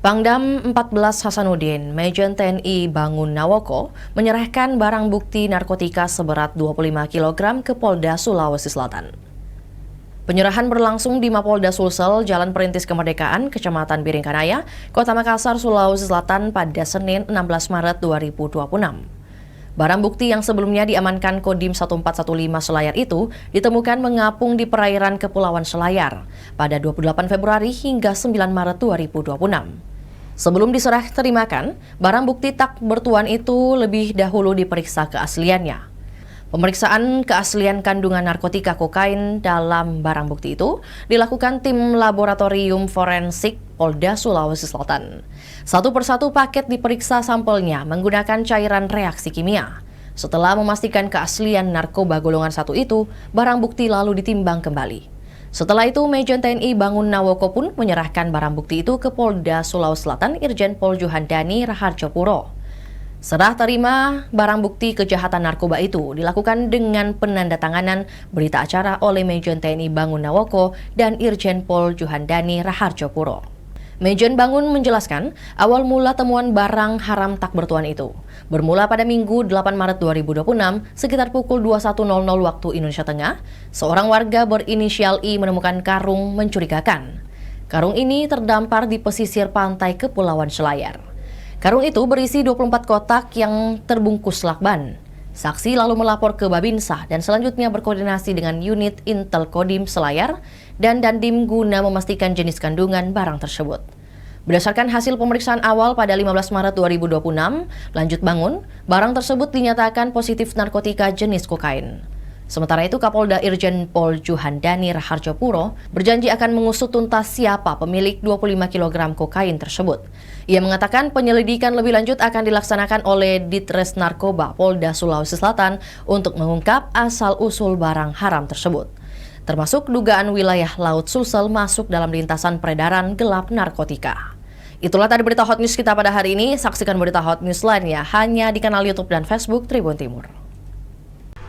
Pangdam 14 Hasanuddin, Majen TNI Bangun Nawoko, menyerahkan barang bukti narkotika seberat 25 kg ke Polda Sulawesi Selatan. Penyerahan berlangsung di Mapolda Sulsel, Jalan Perintis Kemerdekaan, Kecamatan Biringkanaya, Kota Makassar, Sulawesi Selatan pada Senin 16 Maret 2026. Barang bukti yang sebelumnya diamankan Kodim 1415 Selayar itu ditemukan mengapung di perairan Kepulauan Selayar pada 28 Februari hingga 9 Maret 2026. Sebelum diserah terimakan, barang bukti tak bertuan itu lebih dahulu diperiksa keasliannya. Pemeriksaan keaslian kandungan narkotika kokain dalam barang bukti itu dilakukan tim laboratorium forensik Polda Sulawesi Selatan. Satu persatu paket diperiksa sampelnya menggunakan cairan reaksi kimia. Setelah memastikan keaslian narkoba golongan 1 itu, barang bukti lalu ditimbang kembali. Setelah itu, Majen TNI Bangun Nawoko pun menyerahkan barang bukti itu ke Polda Sulawesi Selatan Irjen Pol Juhandani Raharjopuro. Serah terima barang bukti kejahatan narkoba itu dilakukan dengan penandatanganan berita acara oleh Majen TNI Bangun Nawoko dan Irjen Pol Juhandani Raharjopuro. Majen Bangun menjelaskan awal mula temuan barang haram tak bertuan itu bermula pada Minggu 8 Maret 2026 sekitar pukul 21.00 waktu Indonesia Tengah. Seorang warga berinisial I menemukan karung mencurigakan. Karung ini terdampar di pesisir pantai Kepulauan Selayar. Karung itu berisi 24 kotak yang terbungkus lakban. Saksi lalu melapor ke Babinsa dan selanjutnya berkoordinasi dengan unit Intel Kodim Selayar dan Dandim guna memastikan jenis kandungan barang tersebut. Berdasarkan hasil pemeriksaan awal pada 15 Maret 2026, lanjut Bangun, barang tersebut dinyatakan positif narkotika jenis kokain. Sementara itu, Kapolda Irjen Pol Juhandani Raharjopuro berjanji akan mengusut tuntas siapa pemilik 25 kg kokain tersebut. Ia mengatakan penyelidikan lebih lanjut akan dilaksanakan oleh Ditres Narkoba Polda Sulawesi Selatan untuk mengungkap asal-usul barang haram tersebut, termasuk dugaan wilayah Laut Sulsel masuk dalam lintasan peredaran gelap narkotika. Itulah tadi berita hot news kita pada hari ini. Saksikan berita hot news lainnya hanya di kanal YouTube dan Facebook Tribun Timur.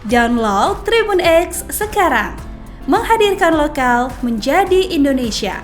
Download Tribun X sekarang, menghadirkan lokal menjadi Indonesia.